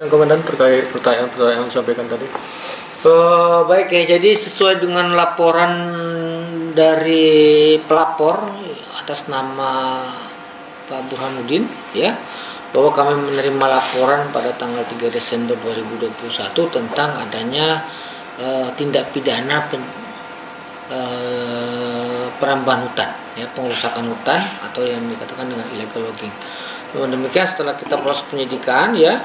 Komandan terkait pertanyaan yang disampaikan tadi. Baik ya, jadi sesuai dengan laporan dari pelapor atas nama Pak Burhanuddin ya, bahwa kami menerima laporan pada tanggal 3 Desember 2021 tentang adanya tindak pidana perambahan hutan ya, pengerusakan hutan atau yang dikatakan dengan illegal logging. Namun demikian setelah kita proses penyidikan ya,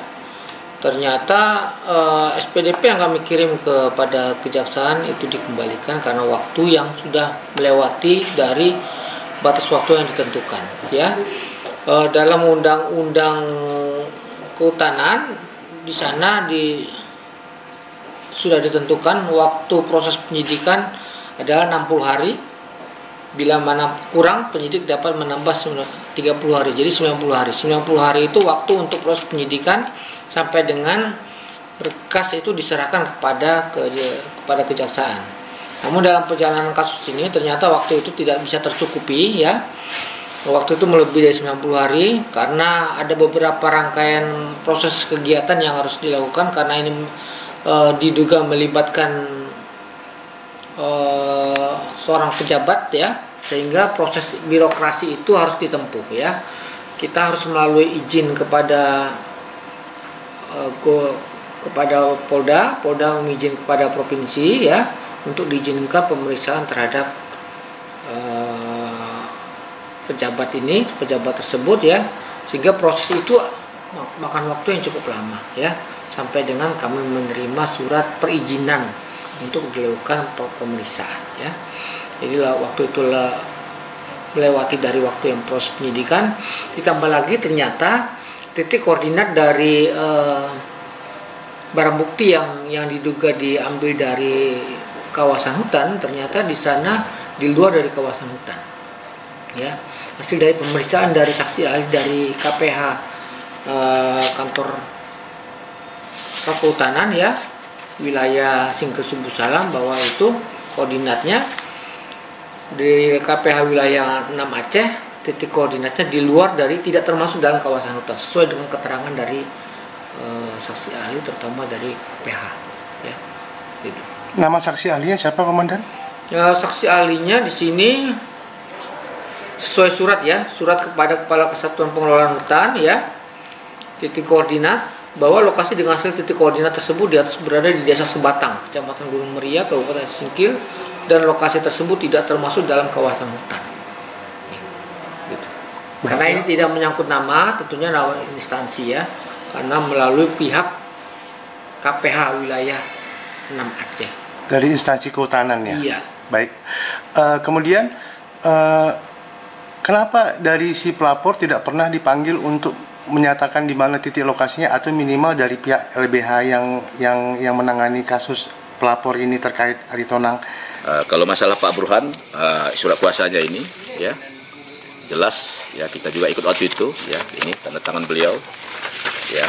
ternyata SPDP yang kami kirim kepada kejaksaan itu dikembalikan karena waktu yang sudah melewati dari batas waktu yang ditentukan ya. Dalam undang-undang kehutanan di sana sudah ditentukan waktu proses penyidikan adalah 60 hari. Bila mana kurang, penyidik dapat menambah 30 hari, jadi 90 hari. 90 hari itu waktu untuk proses penyidikan sampai dengan berkas itu diserahkan kepada kejaksaan. Namun dalam perjalanan kasus ini ternyata waktu itu tidak bisa tercukupi ya. Waktu itu melebihi dari 90 hari karena ada beberapa rangkaian proses kegiatan yang harus dilakukan karena ini diduga melibatkan seorang pejabat ya, sehingga proses birokrasi itu harus ditempuh ya. Kita harus melalui izin kepada Polda mengizin kepada provinsi ya untuk diizinkan pemeriksaan terhadap pejabat tersebut ya, sehingga proses itu makan waktu yang cukup lama ya, sampai dengan kami menerima surat perizinan untuk dilakukan pemeriksaan ya. Jadi waktu itu melewati dari waktu yang proses penyidikan, ditambah lagi ternyata titik koordinat dari barang bukti yang diduga diambil dari kawasan hutan ternyata di sana di luar dari kawasan hutan ya. Hasil dari pemeriksaan dari saksi ahli dari KPH kantor kehutanan ya wilayah Singkesubu Salam, bahwa itu koordinatnya dari KPH wilayah 6 Aceh, titik koordinatnya di luar dari, tidak termasuk dalam kawasan hutan sesuai dengan keterangan dari saksi ahli terutama dari KPH ya. Gitu. Nama saksi ahlinya siapa, Komandan? Ya, saksi ahlinya di sini sesuai surat ya, surat kepada Kepala Kesatuan Pengelolaan Hutan ya, titik koordinat bahwa lokasi dengan hasil titik koordinat tersebut di atas berada di Desa Sebatang, Kecamatan Gunung Meria, Kabupaten Singkil, dan lokasi tersebut tidak termasuk dalam kawasan hutan. Gitu. Karena ini tidak menyangkut nama, tentunya nama instansi ya, karena melalui pihak KPH wilayah 6 Aceh. Dari instansi kehutanan ya? Iya. Baik. Kemudian kenapa dari si pelapor tidak pernah dipanggil untuk menyatakan di mana titik lokasinya, atau minimal dari pihak LBH yang menangani kasus pelapor ini terkait Aritonang? Kalau masalah Pak Burhan, surat kuasanya ini ya jelas ya, kita juga ikut waktu itu ya, ini tanda tangan beliau ya.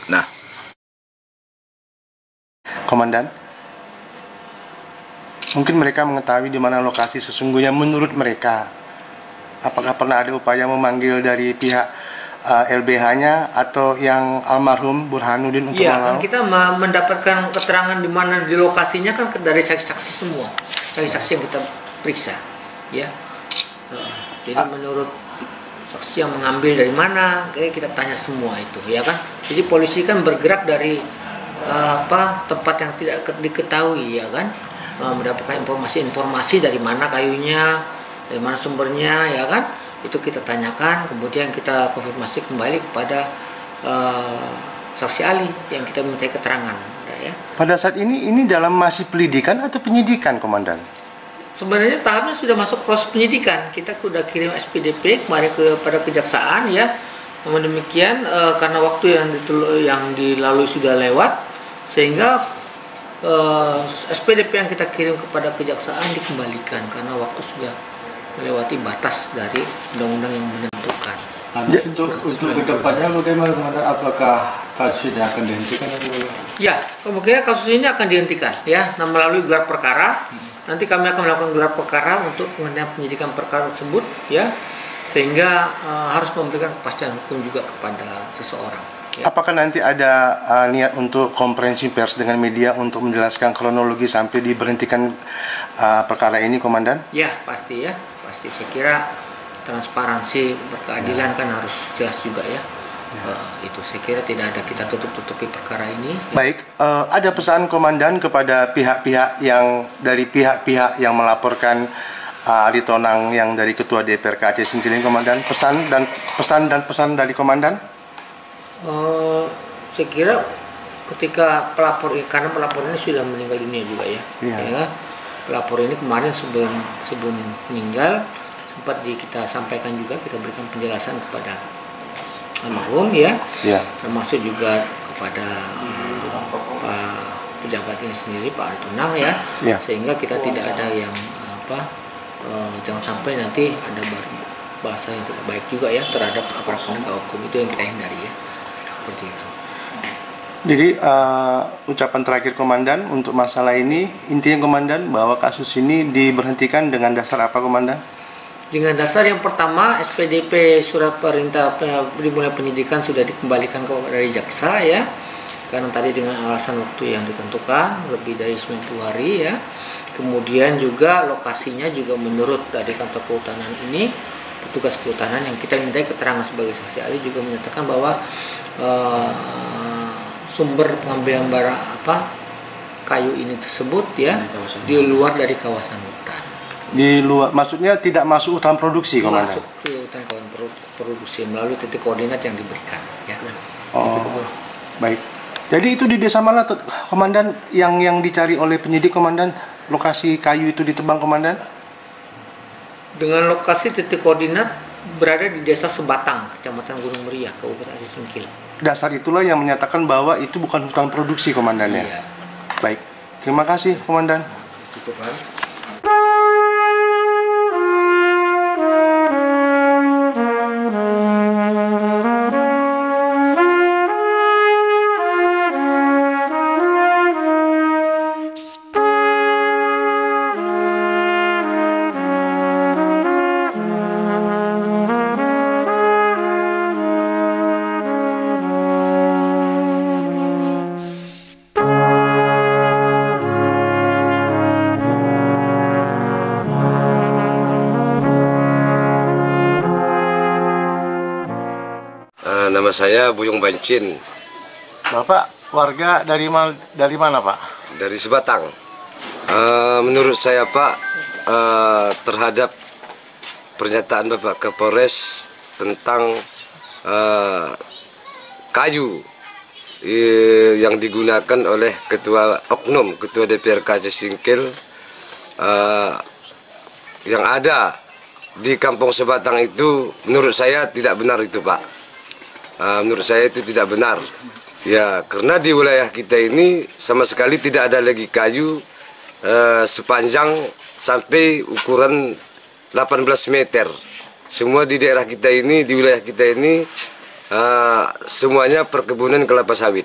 Nah, Komandan, mungkin mereka mengetahui di mana lokasi sesungguhnya menurut mereka. Apakah pernah ada upaya memanggil dari pihak LBH-nya atau yang almarhum Burhanuddin untuk Iya, kan kita mendapatkan keterangan di mana di lokasinya kan dari saksi-saksi semua, saksi-saksi yang kita periksa, ya. Jadi menurut saksi yang mengambil dari mana, kayak kita tanya semua itu, ya kan. Jadi polisi kan bergerak dari tempat yang tidak diketahui, ya kan, mendapatkan informasi dari mana kayunya, dari mana sumbernya, ya kan. Itu kita tanyakan, kemudian kita konfirmasi kembali kepada saksi ahli yang kita minta keterangan ya. Pada saat ini dalam masih penyelidikan atau penyidikan, Komandan? Sebenarnya tahapnya sudah masuk proses penyidikan. Kita sudah kirim SPDP kemarin kepada kejaksaan ya. Namun demikian karena waktu yang dilalui sudah lewat, sehingga SPDP yang kita kirim kepada kejaksaan dikembalikan karena waktu sudah melewati batas dari undang-undang yang menentukan. Untuk kedepannya bagaimana? Apakah kasus ini akan dihentikan? Ya, kemungkinan kasus ini akan dihentikan ya, melalui gelar perkara. Nanti kami akan melakukan gelar perkara untuk penghentian penyidikan perkara tersebut ya, sehingga harus memberikan kepastian hukum juga kepada seseorang. Ya. Apakah nanti ada niat untuk konferensi pers dengan media untuk menjelaskan kronologi sampai diberhentikan perkara ini, Komandan? Ya pasti ya, pasti. Saya kira transparansi berkeadilan kan harus jelas juga ya. Itu saya kira tidak ada kita tutup-tutupi perkara ini. Baik, ada pesan Komandan kepada pihak-pihak yang melaporkan Ari Tonang yang dari Ketua DPRK Aceh Singkil, Komandan. Pesan dan dari Komandan? Saya kira ketika pelapor, karena pelapor ini sudah meninggal dunia juga ya. Iya. Ya, pelapor ini kemarin sebelum meninggal sempat kita sampaikan juga, kita berikan penjelasan kepada almarhum ya. Iya. Termasuk juga kepada Pak pejabat ini sendiri, Pak Ari Tonang ya. Iya. Sehingga kita tidak ada yang jangan sampai nanti ada bahasa yang tidak baik juga ya terhadap aparat penegak hukum, itu yang kita hindari ya. Seperti itu. Jadi ucapan terakhir Komandan untuk masalah ini, intinya Komandan bahwa kasus ini diberhentikan dengan dasar apa, Komandan? Dengan dasar yang pertama, SPDP surat perintah dimulai penyidikan sudah dikembalikan dari jaksa ya, karena tadi dengan alasan waktu yang ditentukan lebih dari 90 hari ya. Kemudian juga lokasinya juga menurut dari kantor kehutanan ini, petugas kehutanan yang kita mintai keterangan sebagai saksi ahli juga menyatakan bahwa sumber pengambilan barang kayu ini tersebut ya di luar dari kawasan hutan. Di luar, maksudnya tidak masuk hutan produksi, Komandan? Masuk ke hutan kawasan produksi melalui titik koordinat yang diberikan ya. Oh, baik. Jadi itu di desa mana, Komandan, yang dicari oleh penyidik, Komandan? Lokasi kayu itu ditebang, Komandan? Dengan lokasi titik koordinat berada di desa Sebatang, Kecamatan Gunung Meriah, Kabupaten Aceh Singkil. Dasar itulah yang menyatakan bahwa itu bukan hutan produksi, Komandan ya? Iya. Baik, terima kasih, Komandan. Cukup kan? Nama saya Buyung Bancin. Bapak warga dari mana, Pak? Dari Sebatang. Menurut saya, Pak, terhadap pernyataan Bapak Kapolres tentang kayu yang digunakan oleh Ketua DPRK Aceh Singkil yang ada di Kampung Sebatang itu, menurut saya tidak benar itu, Pak. Menurut saya itu tidak benar ya, karena di wilayah kita ini sama sekali tidak ada lagi kayu sepanjang sampai ukuran 18 meter. Semua di daerah kita ini, di wilayah kita ini semuanya perkebunan kelapa sawit.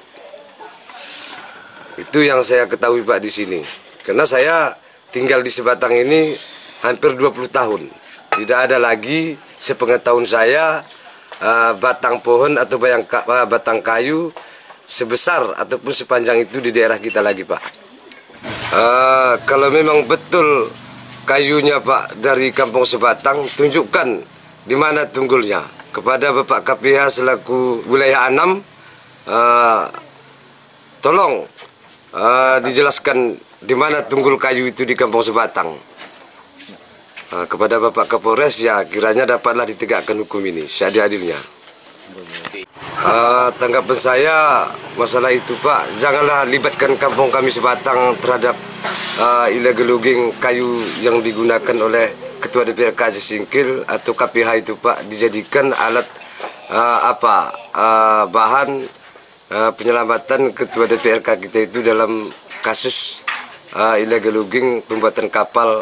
Itu yang saya ketahui, Pak, di sini. Karena saya tinggal di Sebatang ini hampir 20 tahun. Tidak ada lagi sepengetahuan saya batang pohon atau batang kayu sebesar ataupun sepanjang itu di daerah kita lagi, Pak. Kalau memang betul kayunya, Pak, dari Kampung Sebatang, tunjukkan di mana tunggulnya kepada Bapak KPH selaku wilayah 6. Tolong dijelaskan di mana tunggul kayu itu di Kampung Sebatang. Kepada Bapak Kapolres ya, kiranya dapatlah ditegakkan hukum ini seadil-adilnya. Tanggapan saya masalah itu, Pak, janganlah libatkan kampung kami Sebatang terhadap illegal logging kayu yang digunakan oleh Ketua DPRK Aceh Singkil atau KPH itu, Pak, dijadikan alat bahan penyelamatan Ketua DPRK kita itu dalam kasus illegal logging pembuatan kapal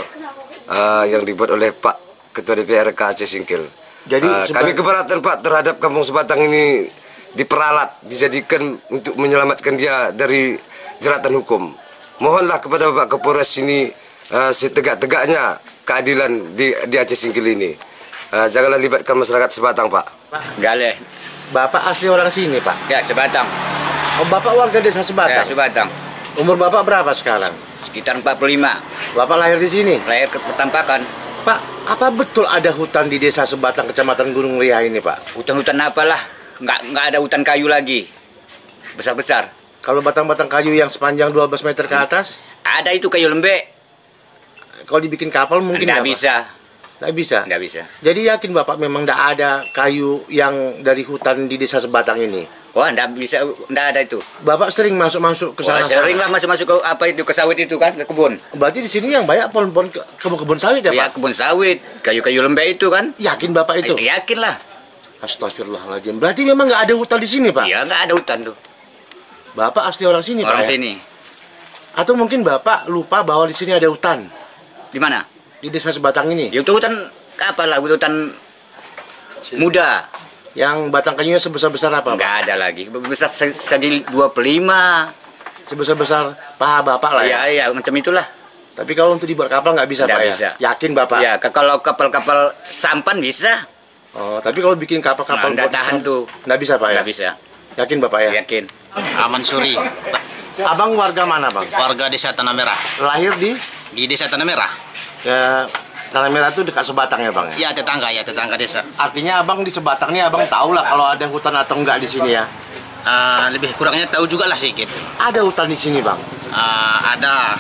yang dibuat oleh Pak Ketua DPRK Aceh Singkil. Jadi kami keberatan, Pak, terhadap Kampung Sebatang ini diperalat, dijadikan untuk menyelamatkan dia dari jeratan hukum. Mohonlah kepada Bapak Kapolres ini setegak-tegaknya keadilan di Aceh Singkil ini. Janganlah libatkan masyarakat Sebatang, Pak. Galeh Bapak asli orang sini, Pak? Ya, Sebatang. Oh, Bapak warga desa Ya, Sebatang? Sebatang. Umur Bapak berapa sekarang? Sekitar 45. Bapak lahir di sini? Lahir ke Petampakan. Pak, apa betul ada hutan di desa Sebatang, Kecamatan Gunung Ria ini, Pak? Hutan-hutan apalah? Nggak ada hutan kayu lagi. Besar-besar. Kalau batang-batang kayu yang sepanjang 12 meter ke atas, Ada itu kayu lembek. kalau dibikin kapal mungkin Nggak nggak, Pak? bisa. Nggak bisa? Nggak bisa. Jadi yakin Bapak memang nggak ada kayu yang dari hutan di desa Sebatang ini? Wah, nggak bisa. Nggak ada itu. Bapak sering masuk-masuk ke Wah, sana? sering lah masuk-masuk ke apa itu, ke sawit itu kan, ke kebun. Berarti di sini yang banyak pohon-pohon kebun sawit ya, Ya, Pak? kebun sawit, kayu-kayu lembek itu kan. Yakin Bapak itu? Yakin lah. Astagfirullahaladzim. Berarti memang nggak ada hutan di sini, Pak? Iya, nggak ada hutan tuh. Bapak asli orang sini, Orang Pak? ya? sini. Atau mungkin Bapak lupa bahwa di sini ada hutan Di mana? di desa Sebatang ini, Ya, itu hutan apa lah, hutan muda. yang batang kayunya sebesar-besar apa, Pak? Nggak ada lagi. Besar segi 25. Sebesar-besar paha Bapak lah ya. Ya, macam itulah. Tapi kalau untuk dibuat kapal nggak bisa, Nggak Pak bisa. ya? Yakin Bapak? Ya, kalau kapal-kapal sampan bisa. Oh, tapi kalau bikin kapal-kapal Nggak buat tahan besar, tuh. nggak bisa, Pak ya? Nggak bisa. Yakin Bapak ya? Yakin. Aman Suri, Abang warga mana, Bang? warga desa Tanah Merah. Lahir di Di desa Tanah Merah. ya, Tanah Merah itu dekat Sebatang ya, Bang? Ya tetangga desa. Artinya Abang di Sebatang ini Abang tahu lah kalau ada hutan atau enggak di sini ya? Lebih kurangnya tahu juga lah sedikit. Ada hutan di sini, Bang? Ada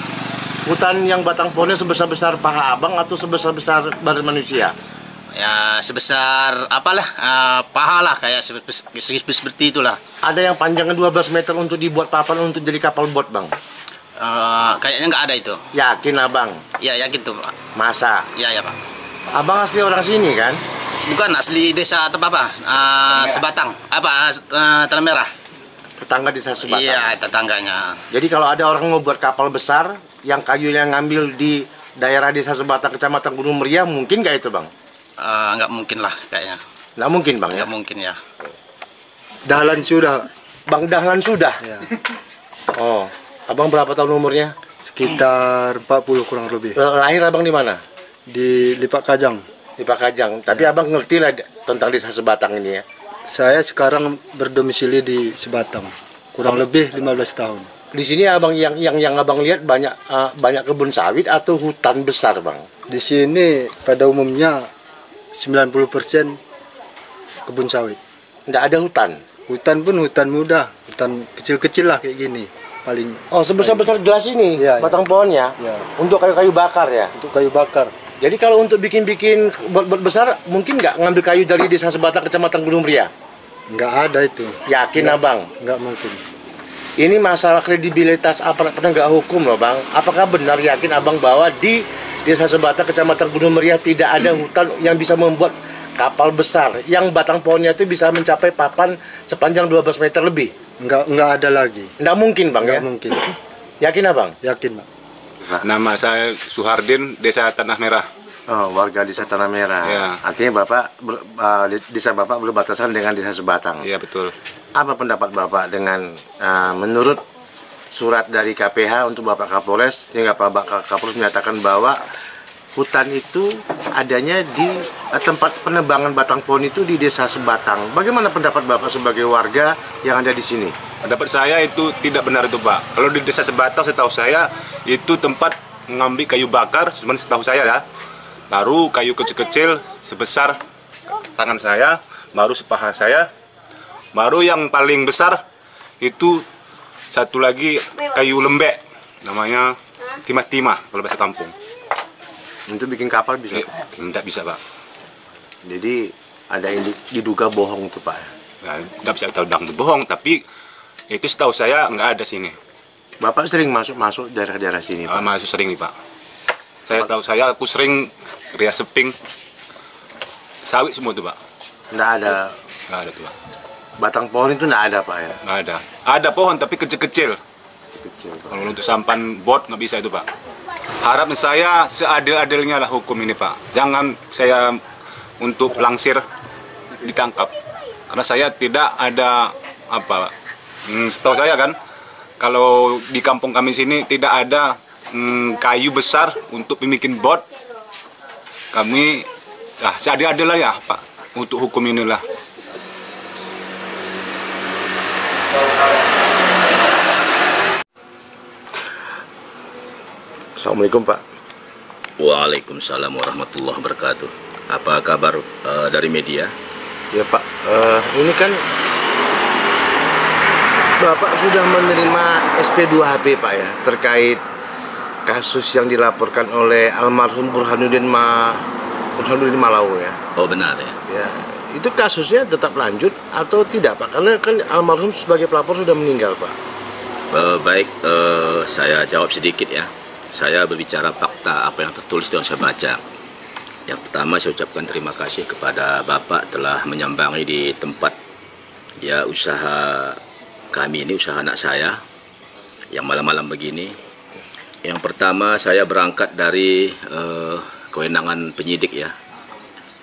Hutan yang batang pohonnya sebesar-besar paha Abang atau sebesar-besar badan manusia? ya sebesar apalah paha lah kayak seperti itulah. Ada yang panjangnya 12 meter untuk dibuat papan untuk jadi kapal bot, Bang? Kayaknya nggak ada itu. Yakin Abang? Ya yakin tuh Pak. Masa? Ya Pak. Abang asli orang sini kan? Bukan asli desa atau apa? Sebatang. Tanah Merah. Tetangga desa Sebatang? Iya tetangganya. Jadi kalau ada orang mau buat kapal besar yang kayunya ngambil di daerah desa Sebatang, Kecamatan Gunung Meriah, mungkin nggak itu, Bang? Nggak mungkin lah kayaknya. Nggak mungkin, Bang ya? Nggak mungkin ya. Dahlan sudah Bang Dahlan sudah? ya, Oh, Abang berapa tahun umurnya? sekitar 40 kurang lebih Lahir Abang di mana? di Lipak Kajang. Di Pakajang. Tapi Abang ngerti lah tentang desa Sebatang ini ya? Saya sekarang berdomisili di Sebatang, kurang lebih 15 tahun. Di sini Abang yang Abang lihat banyak kebun sawit atau hutan besar, Bang? Di sini pada umumnya 90% kebun sawit. Nggak ada hutan? Hutan pun hutan muda, hutan kecil-kecil lah kayak gini paling. Oh, sebesar-besar gelas ini, Iya, batang pohonnya? Ya, Untuk kayu-kayu bakar ya? untuk kayu bakar. Jadi kalau untuk bikin bot besar, mungkin nggak ngambil kayu dari desa Sebatang, Kecamatan Gunung Meriah? Nggak ada itu, Yakin Abang? nggak mungkin. Ini masalah kredibilitas aparat penegak hukum loh, Bang. Apakah benar yakin Abang bahwa di desa Sebatang, Kecamatan Gunung Meriah tidak ada hutan yang bisa membuat kapal besar yang batang pohonnya itu bisa mencapai papan sepanjang 12 meter lebih? Nggak ada lagi. Nggak mungkin, Bang Nggak ya? mungkin. Yakin Abang? Yakin, Pak. Nama saya Suhardin, Desa Tanah Merah. Oh, warga desa Tanah Merah. Ya. Artinya desa Bapak berbatasan dengan desa Sebatang. Iya betul. Apa pendapat Bapak dengan menurut surat dari KPH untuk Bapak Kapolres, sehingga Bapak Kapolres menyatakan bahwa hutan itu adanya di tempat penebangan batang pohon itu di desa Sebatang. Bagaimana pendapat Bapak sebagai warga yang ada di sini? Pendapat saya itu tidak benar itu Pak. Kalau di Desa Sebatang setahu saya itu tempat mengambil kayu bakar, cuma setahu saya ya. Baru kayu kecil-kecil sebesar tangan saya, baru sepaha saya. Baru yang paling besar itu satu lagi kayu lembek, namanya timah-timah kalau bahasa kampung. Untuk bikin kapal bisa? Tidak bisa Pak. Jadi ada yang diduga bohong itu Pak? Ya, nggak bisa kita bilang itu bohong, tapi itu setahu saya nggak ada sini. Bapak sering masuk daerah-daerah sini Pak? Masih sering nih Pak. Aku sering ria seping, sawit semua tuh Pak. Nggak ada. Nggak ada tuh Pak. Batang pohon itu nggak ada Pak ya? Nggak ada. Ada pohon tapi kecil-kecil. Kecil. Kalau untuk sampan bot nggak bisa itu Pak. Harapan saya seadil-adilnya lah hukum ini Pak. Jangan saya untuk langsir ditangkap. Karena saya tidak ada apa. Setahu saya kan, kalau di kampung kami sini tidak ada kayu besar untuk bikin bot. Kami seadil-adil lah ya Pak untuk hukum inilah. Assalamualaikum Pak. Waalaikumsalam warahmatullahi wabarakatuh. Apa kabar dari media? Ya Pak, ini kan Bapak sudah menerima SP2HP Pak ya, terkait kasus yang dilaporkan oleh almarhum Burhanuddin Malawo ya. Oh benar ya. Ya, itu kasusnya tetap lanjut atau tidak Pak? Karena kan almarhum sebagai pelapor sudah meninggal Pak. Baik, saya jawab sedikit ya. Saya berbicara fakta apa yang tertulis dan saya baca. Yang pertama saya ucapkan terima kasih kepada Bapak telah menyambangi di tempat ya usaha kami ini, usaha anak saya yang malam-malam begini. Yang pertama saya berangkat dari kewenangan penyidik ya.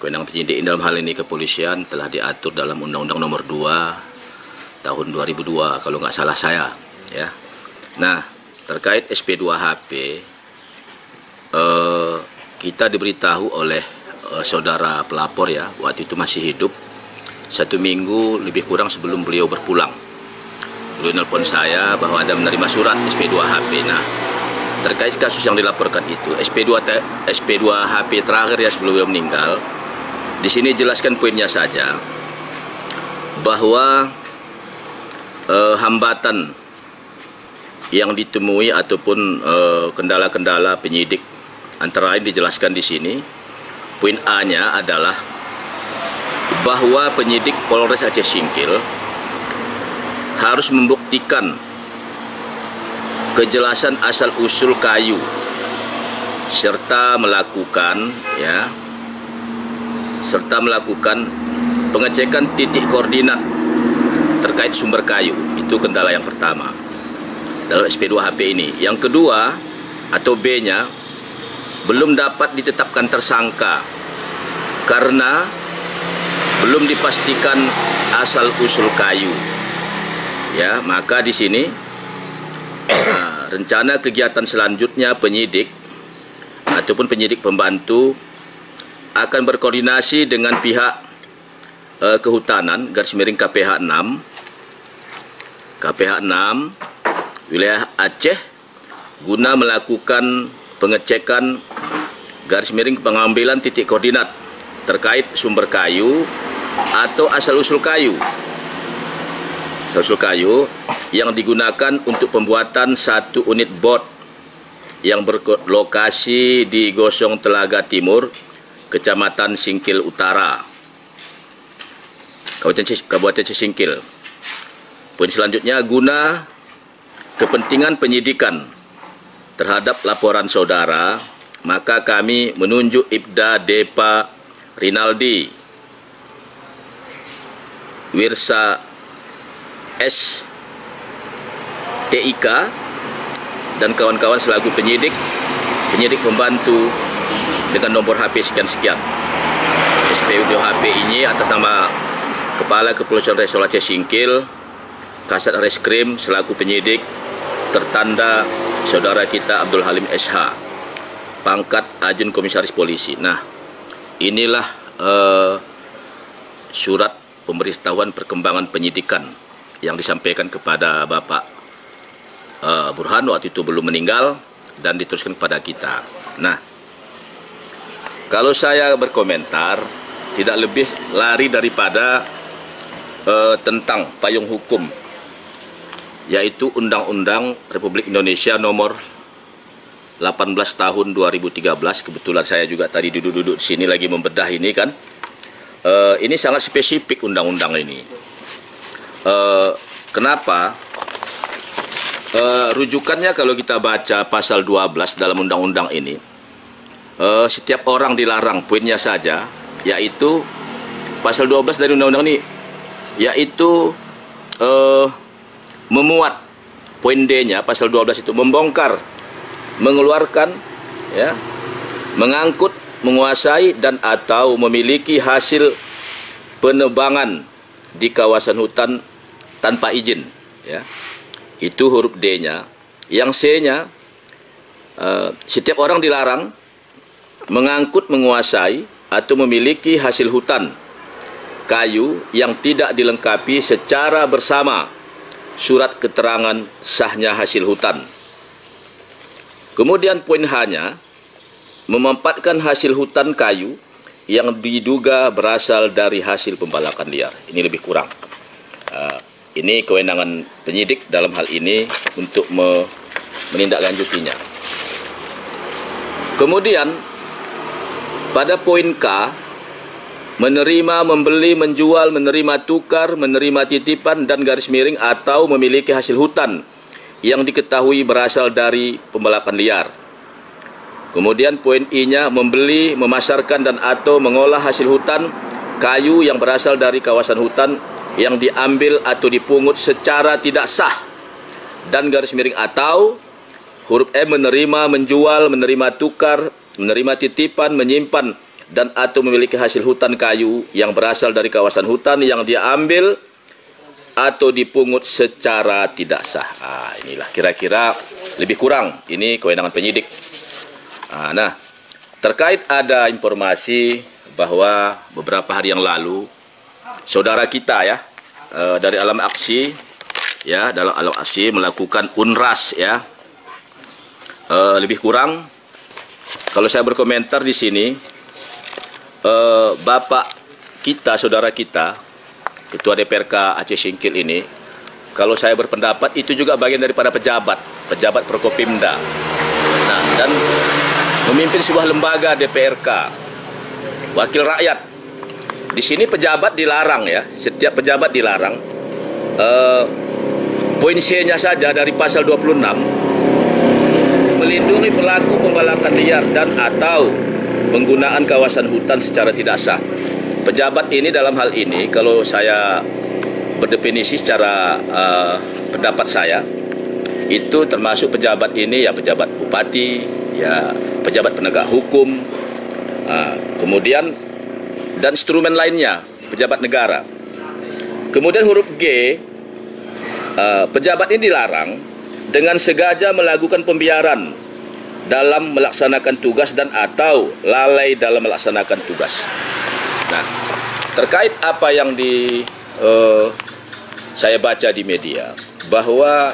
Kewenangan penyidik dalam hal ini kepolisian telah diatur dalam Undang-Undang Nomor 2 tahun 2002 kalau nggak salah saya ya. Nah, terkait SP2HP kita diberitahu oleh saudara pelapor ya, waktu itu masih hidup, 1 minggu lebih kurang sebelum beliau berpulang. Beliau nelpon saya bahwa ada menerima surat SP2HP. Nah, terkait kasus yang dilaporkan itu, SP2HP terakhir ya sebelum beliau meninggal, di sini jelaskan poinnya saja bahwa hambatan yang ditemui ataupun kendala-kendala penyidik antara lain dijelaskan di sini. Poin A-nya adalah bahwa penyidik Polres Aceh Singkil harus membuktikan kejelasan asal-usul kayu serta melakukan pengecekan titik koordinat terkait sumber kayu. Itu kendala yang pertama dalam SP2HP ini. Yang kedua atau B-nya, belum dapat ditetapkan tersangka karena belum dipastikan asal-usul kayu. Ya, maka di sini rencana kegiatan selanjutnya penyidik ataupun penyidik pembantu akan berkoordinasi dengan pihak kehutanan _KPH 6 wilayah Aceh guna melakukan pengecekan _pengambilan titik koordinat terkait sumber kayu atau asal-usul kayu. Asal-usul kayu yang digunakan untuk pembuatan 1 unit bot yang berlokasi di Gosong Telaga Timur, Kecamatan Singkil Utara, Kabupaten Singkil. Poin selanjutnya, guna kepentingan penyidikan terhadap laporan saudara, maka kami menunjuk Ibda Depa Rinaldi Wirsa S TIK dan kawan-kawan selaku penyidik pembantu dengan nomor HP sekian-sekian. SP2HP ini atas nama Kepala Kepolisian Resor Aceh Singkil, Kasat Reskrim selaku penyidik, tertanda saudara kita Abdul Halim SH, pangkat Ajun Komisaris Polisi. Nah, inilah surat pemberitahuan perkembangan penyidikan yang disampaikan kepada Bapak Burhan waktu itu belum meninggal dan diteruskan kepada kita. Nah, kalau saya berkomentar tidak lebih lari daripada tentang payung hukum, yaitu Undang-Undang Republik Indonesia Nomor 18 Tahun 2013. Kebetulan saya juga tadi duduk-duduk di sini lagi membedah ini kan. Ini sangat spesifik undang-undang ini. Kenapa? Rujukannya kalau kita baca pasal 12 dalam undang-undang ini, setiap orang dilarang, poinnya saja, yaitu pasal 12 dari undang-undang ini, yaitu memuat poin D-nya pasal 12 itu membongkar, mengeluarkan, ya, mengangkut, menguasai dan atau memiliki hasil penebangan di kawasan hutan tanpa izin, ya. Itu huruf D-nya. Yang C-nya, setiap orang dilarang mengangkut, menguasai atau memiliki hasil hutan kayu yang tidak dilengkapi secara bersama surat keterangan sahnya hasil hutan. Kemudian poin H-nya, memanfaatkan hasil hutan kayu yang diduga berasal dari hasil pembalakan liar. Ini lebih kurang. Ini kewenangan penyidik dalam hal ini untuk menindaklanjutinya. Kemudian pada poin K, menerima, membeli, menjual, menerima tukar, menerima titipan dan garis miring atau memiliki hasil hutan yang diketahui berasal dari pembalakan liar. Kemudian poin I-nya, membeli, memasarkan dan atau mengolah hasil hutan kayu yang berasal dari kawasan hutan yang diambil atau dipungut secara tidak sah. Dan garis miring atau huruf M, menerima, menjual, menerima tukar, menerima titipan, menyimpan dan atau memiliki hasil hutan kayu yang berasal dari kawasan hutan yang diambil atau dipungut secara tidak sah. Inilah kira-kira lebih kurang ini kewenangan penyidik. Nah, terkait ada informasi bahwa beberapa hari yang lalu saudara kita ya dari alam aksi ya, dalam alam aksi melakukan unras ya. Lebih kurang kalau saya berkomentar di sini, bapak kita, saudara kita, Ketua DPRK Aceh Singkil ini, kalau saya berpendapat itu juga bagian daripada pejabat Prokopimda. Nah, dan memimpin sebuah lembaga DPRK, wakil rakyat. Di sini pejabat dilarang ya, setiap pejabat dilarang. Poin C-nya saja dari pasal 26, melindungi pelaku pembalakan liar dan atau penggunaan kawasan hutan secara tidak sah. Pejabat ini dalam hal ini, kalau saya berdefinisi secara pendapat saya, itu termasuk pejabat ini ya pejabat bupati, ya pejabat penegak hukum, kemudian dan instrumen lainnya, pejabat negara. Kemudian huruf G, pejabat ini dilarang dengan sengaja melakukan pembiaran dalam melaksanakan tugas dan atau lalai dalam melaksanakan tugas. Nah, terkait apa yang saya baca di media, bahwa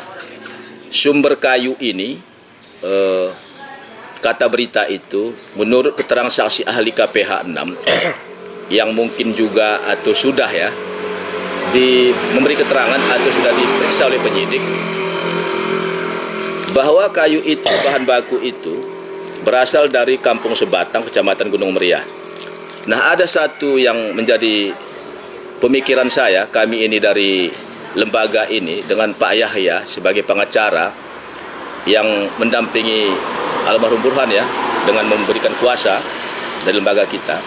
sumber kayu ini, kata berita itu, menurut keterangan saksi ahli KPH 6 yang mungkin juga atau sudah ya memberi keterangan atau sudah diperiksa oleh penyidik, bahwa kayu itu, bahan baku itu berasal dari Kampung Sebatang, Kecamatan Gunung Meriah. Nah, ada satu yang menjadi pemikiran saya, kami ini dari lembaga ini dengan Pak Yahya sebagai pengacara yang mendampingi almarhum Burhan ya, dengan memberikan kuasa dari lembaga kita.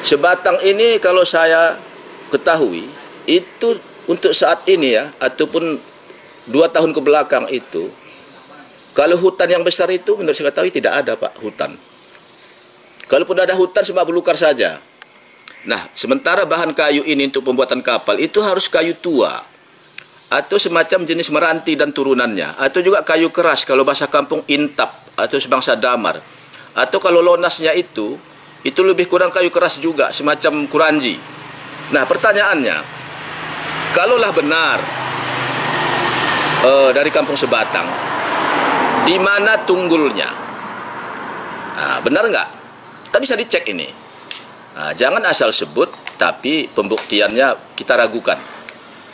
Sebatang ini kalau saya ketahui itu untuk saat ini ya, ataupun 2 tahun ke belakang itu, kalau hutan yang besar itu menurut saya ketahui tidak ada Pak hutan. Kalaupun ada hutan cuma belukar saja. Nah, sementara bahan kayu ini untuk pembuatan kapal itu harus kayu tua atau semacam jenis meranti dan turunannya, atau juga kayu keras kalau bahasa kampung intap atau sebangsa damar, atau kalau lonasnya itu lebih kurang kayu keras juga semacam kuranji. Nah, pertanyaannya, kalaulah benar dari Kampung Sebatang, di mana tunggulnya? Nah, benar nggak? Kita bisa dicek ini. Nah, jangan asal sebut, tapi pembuktiannya kita ragukan.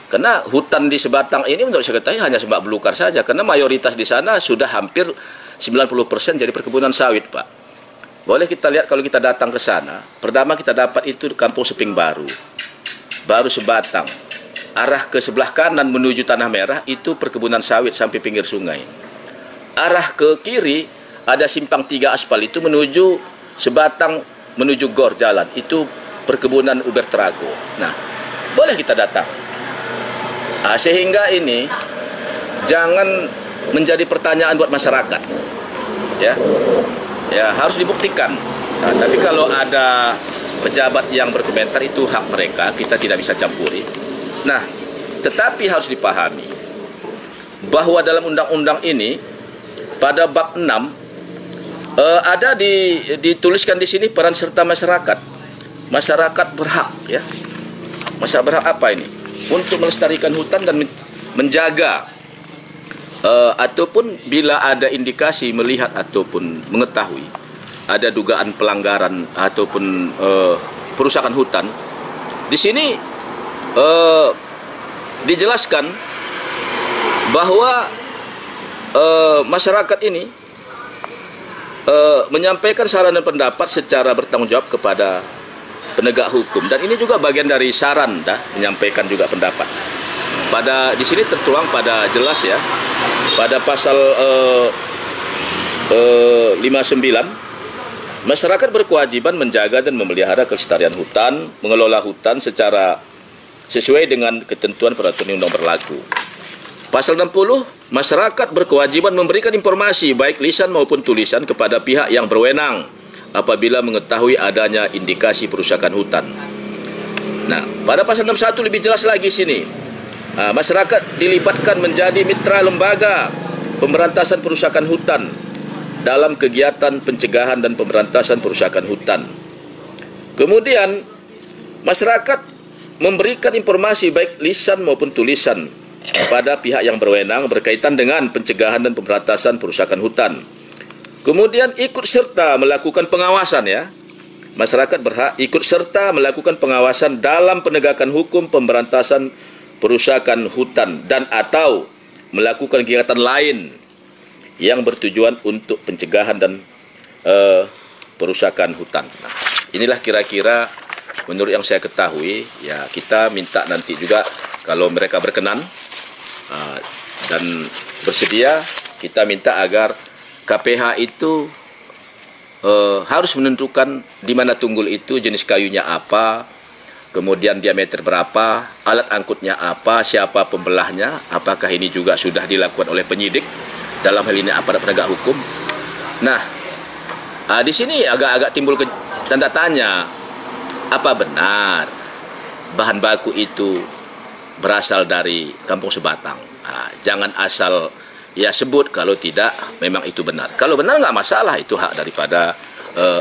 Karena hutan di Sebatang ini menurut saya ketahui hanya semak belukar saja, karena mayoritas di sana sudah hampir 90% jadi perkebunan sawit, Pak. Boleh kita lihat kalau kita datang ke sana, pertama kita dapat itu Kampung Seping Baru Sebatang. Arah ke sebelah kanan menuju Tanah Merah itu perkebunan sawit sampai pinggir sungai. Arah ke kiri ada simpang 3 aspal itu menuju Sebatang, menuju Gor jalan, itu perkebunan Uber Trago. Nah, boleh kita datang. Sehingga ini jangan menjadi pertanyaan buat masyarakat. Ya, harus dibuktikan. Nah, tapi kalau ada pejabat yang berkomentar itu hak mereka, kita tidak bisa campuri. Nah, tetapi harus dipahami bahwa dalam undang-undang ini pada bab 6 ada dituliskan di sini peran serta masyarakat. Masyarakat berhak ya. Masyarakat berhak apa ini? Untuk melestarikan hutan dan menjaga ataupun bila ada indikasi melihat ataupun mengetahui ada dugaan pelanggaran ataupun perusakan hutan, di sini dijelaskan bahwa masyarakat ini menyampaikan saran dan pendapat secara bertanggung jawab kepada penegak hukum, dan ini juga bagian dari saran menyampaikan juga pendapat. Pada di sini tertuang pada jelas ya, pada pasal 59, masyarakat berkewajiban menjaga dan memelihara kelestarian hutan, mengelola hutan secara sesuai dengan ketentuan peraturan undang berlaku. Pasal 60, masyarakat berkewajiban memberikan informasi baik lisan maupun tulisan kepada pihak yang berwenang apabila mengetahui adanya indikasi perusakan hutan. Nah, pada pasal 61 lebih jelas lagi sini. Masyarakat dilibatkan menjadi mitra lembaga pemberantasan perusakan hutan dalam kegiatan pencegahan dan pemberantasan perusakan hutan. Kemudian, masyarakat memberikan informasi baik lisan maupun tulisan kepada pihak yang berwenang berkaitan dengan pencegahan dan pemberantasan perusakan hutan. Kemudian ikut serta melakukan pengawasan ya. Masyarakat berhak ikut serta melakukan pengawasan dalam penegakan hukum pemberantasan perusakan hutan dan atau melakukan kegiatan lain yang bertujuan untuk pencegahan dan perusakan hutan. Nah, inilah kira-kira menurut yang saya ketahui ya, kita minta nanti juga kalau mereka berkenan dan bersedia, kita minta agar KPH itu harus menentukan di mana tunggul itu, jenis kayunya apa, kemudian diameter berapa, alat angkutnya apa, siapa pembelahnya, apakah ini juga sudah dilakukan oleh penyidik, dalam hal ini aparat penegak hukum. Nah, di sini agak-agak timbul tanda tanya, apa benar bahan baku itu berasal dari Kampung Sebatang? Jangan asal ya sebut kalau tidak memang itu benar. Kalau benar nggak masalah, itu hak daripada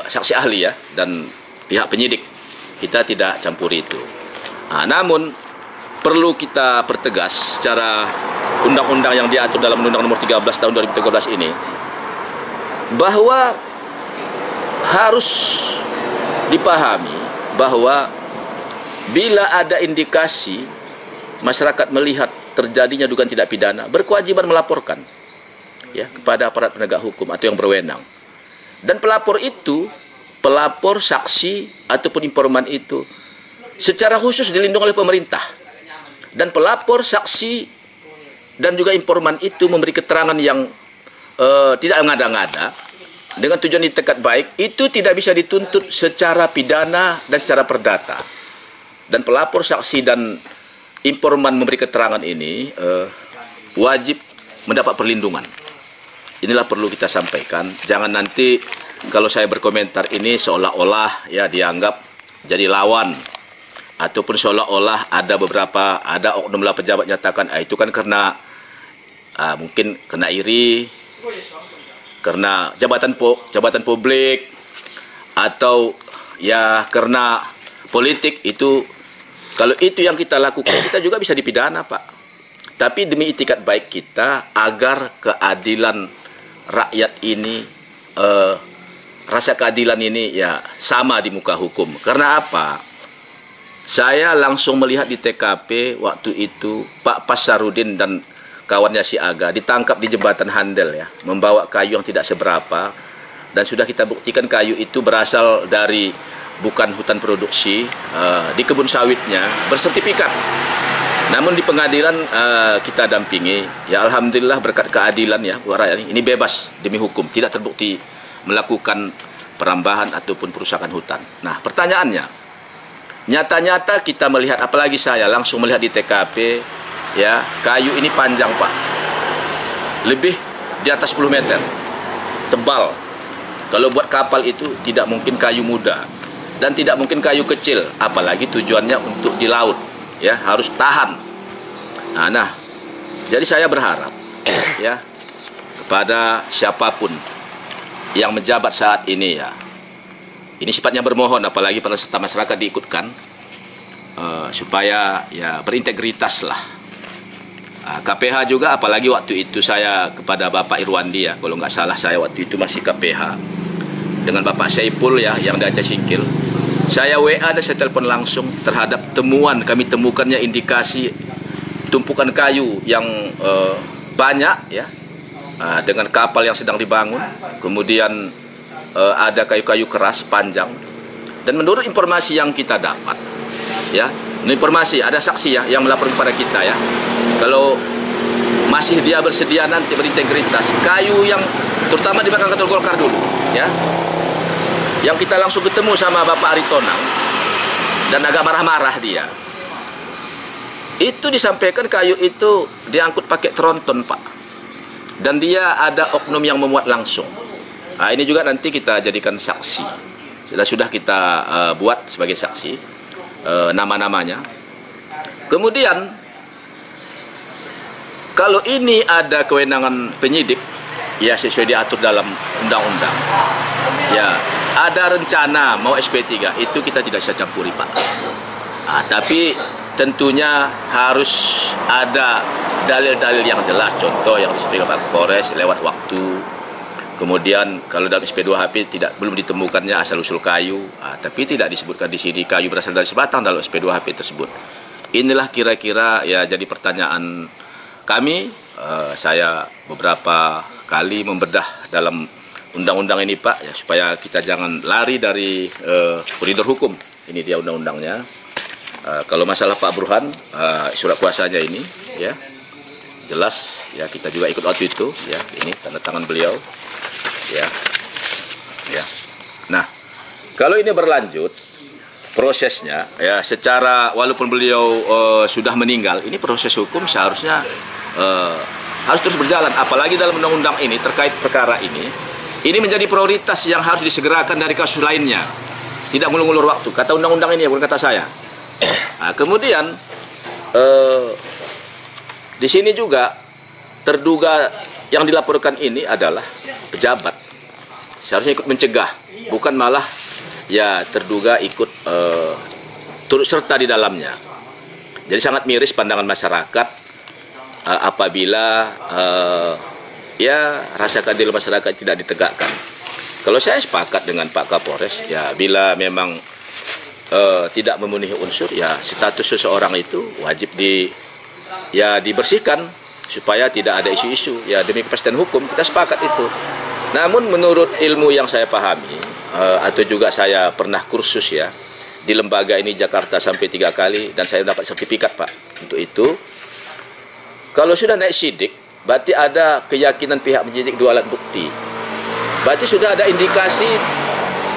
saksi ahli ya dan pihak penyidik. Kita tidak campuri itu. Namun perlu kita pertegas secara undang-undang yang diatur dalam Undang-Undang Nomor 13 Tahun 2013 ini, bahwa harus dipahami bahwa bila ada indikasi masyarakat melihat terjadinya dugaan tindak pidana, berkewajiban melaporkan ya kepada aparat penegak hukum atau yang berwenang. Dan pelapor itu, pelapor, saksi ataupun informan itu secara khusus dilindungi oleh pemerintah. Dan pelapor, saksi dan juga informan itu memberi keterangan yang tidak mengada-ngada dengan tujuan itikat baik, itu tidak bisa dituntut secara pidana dan secara perdata. Dan pelapor, saksi dan informan memberi keterangan ini wajib mendapat perlindungan. Inilah perlu kita sampaikan. Jangan nanti kalau saya berkomentar ini seolah-olah ya dianggap jadi lawan, ataupun seolah-olah ada oknum pejabat nyatakan itu kan karena mungkin kena iri, karena jabatan publik, atau ya karena politik. Itu kalau itu yang kita lakukan, kita juga bisa dipidana, Pak. Tapi demi itikat baik kita, agar keadilan rakyat ini, rasa keadilan ini ya sama di muka hukum. Karena apa? Saya langsung melihat di TKP waktu itu Pak Pasarudin dan kawannya si Aga ditangkap di jembatan Handel ya, membawa kayu yang tidak seberapa, dan sudah kita buktikan kayu itu berasal dari bukan hutan produksi, di kebun sawitnya, bersertifikat. Namun di pengadilan kita dampingi, ya alhamdulillah berkat keadilan ya buat rakyat ini bebas demi hukum, tidak terbukti melakukan perambahan ataupun perusakan hutan. Nah, pertanyaannya, nyata-nyata kita melihat, apalagi saya langsung melihat di TKP ya, kayu ini panjang, Pak, lebih di atas 10 meter, tebal. Kalau buat kapal itu tidak mungkin kayu muda dan tidak mungkin kayu kecil, apalagi tujuannya untuk di laut ya, harus tahan. Nah, jadi saya berharap ya kepada siapapun yang menjabat saat ini ya, ini sifatnya bermohon, apalagi pada serta masyarakat diikutkan, supaya ya berintegritas lah. KPH juga, apalagi waktu itu saya kepada Bapak Irwandi ya, kalau nggak salah saya waktu itu masih KPH dengan Bapak Saipul ya yang di Aceh Singkil. Saya WA dan saya telepon langsung terhadap temuan, kami temukannya indikasi tumpukan kayu yang banyak ya, dengan kapal yang sedang dibangun, kemudian ada kayu-kayu keras panjang. Dan menurut informasi yang kita dapat ya, informasi ada saksi ya yang melapor kepada kita ya, kalau masih dia bersedia nanti berintegritas, kayu yang terutama di belakang kantor Golkar dulu ya, yang kita langsung ketemu sama Bapak Aritonang dan agak marah-marah dia, itu disampaikan kayu itu diangkut pakai tronton Pak, dan dia ada oknum yang memuat langsung. Nah, ini juga nanti kita jadikan saksi, sudah kita buat sebagai saksi nama-namanya. Kemudian kalau ini ada kewenangan penyidik ya sesuai diatur dalam undang-undang ya, ada rencana mau SP3 itu kita tidak bisa campuri Pak. Tapi tentunya harus ada dalil-dalil yang jelas, contoh yang disampaikan Pak Kapolres lewat waktu. Kemudian kalau dalam SP2HP belum ditemukannya asal-usul kayu, tapi tidak disebutkan di sini kayu berasal dari sebatang dalam SP2HP tersebut. Inilah kira-kira ya jadi pertanyaan kami. Saya beberapa kali membedah dalam undang-undang ini Pak, ya, supaya kita jangan lari dari koridor hukum. Ini dia undang-undangnya. Kalau masalah Pak Burhan, surat kuasanya ini ya jelas ya, kita juga ikut waktu itu ya, ini tanda tangan beliau ya. Nah, kalau ini berlanjut prosesnya ya, secara walaupun beliau sudah meninggal, ini proses hukum seharusnya harus terus berjalan, apalagi dalam undang-undang ini terkait perkara ini menjadi prioritas yang harus disegerakan dari kasus lainnya, tidak ngulur-ngulur waktu, kata undang-undang ini, bukan kata saya. Nah, kemudian di sini juga terduga yang dilaporkan ini adalah pejabat, seharusnya ikut mencegah, bukan malah ya terduga ikut turut serta di dalamnya. Jadi sangat miris pandangan masyarakat apabila ya rasa keadilan masyarakat tidak ditegakkan. Kalau saya sepakat dengan Pak Kapolres ya, bila memang tidak memenuhi unsur ya, status seseorang itu wajib dibersihkan supaya tidak ada isu-isu ya, demi kepastian hukum, kita sepakat itu. Namun menurut ilmu yang saya pahami atau juga saya pernah kursus ya di lembaga ini Jakarta sampai 3 kali dan saya dapat sertifikat Pak untuk itu. Kalau sudah naik sidik, berarti ada keyakinan pihak penyidik 2 alat bukti. Berarti sudah ada indikasi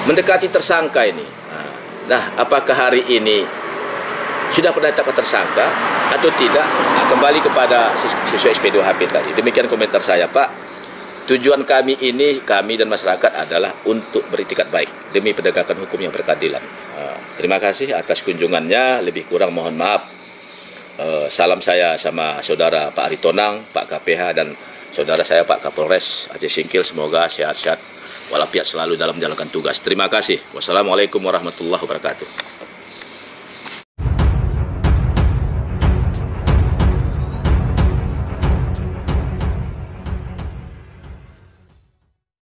mendekati tersangka ini. Nah, apakah hari ini sudah pernah ditetapkan tersangka atau tidak? Nah, kembali kepada sesuai SP2HP tadi. Demikian komentar saya Pak. Tujuan kami ini, kami dan masyarakat adalah untuk beritikat baik demi penegakan hukum yang berkeadilan. Terima kasih atas kunjungannya, lebih kurang mohon maaf. Salam saya sama saudara Pak Aritonang, Pak KPH, dan saudara saya Pak Kapolres Aceh Singkil. Semoga sehat-sehat walafiat selalu dalam menjalankan tugas. Terima kasih. Wassalamualaikum warahmatullahi wabarakatuh.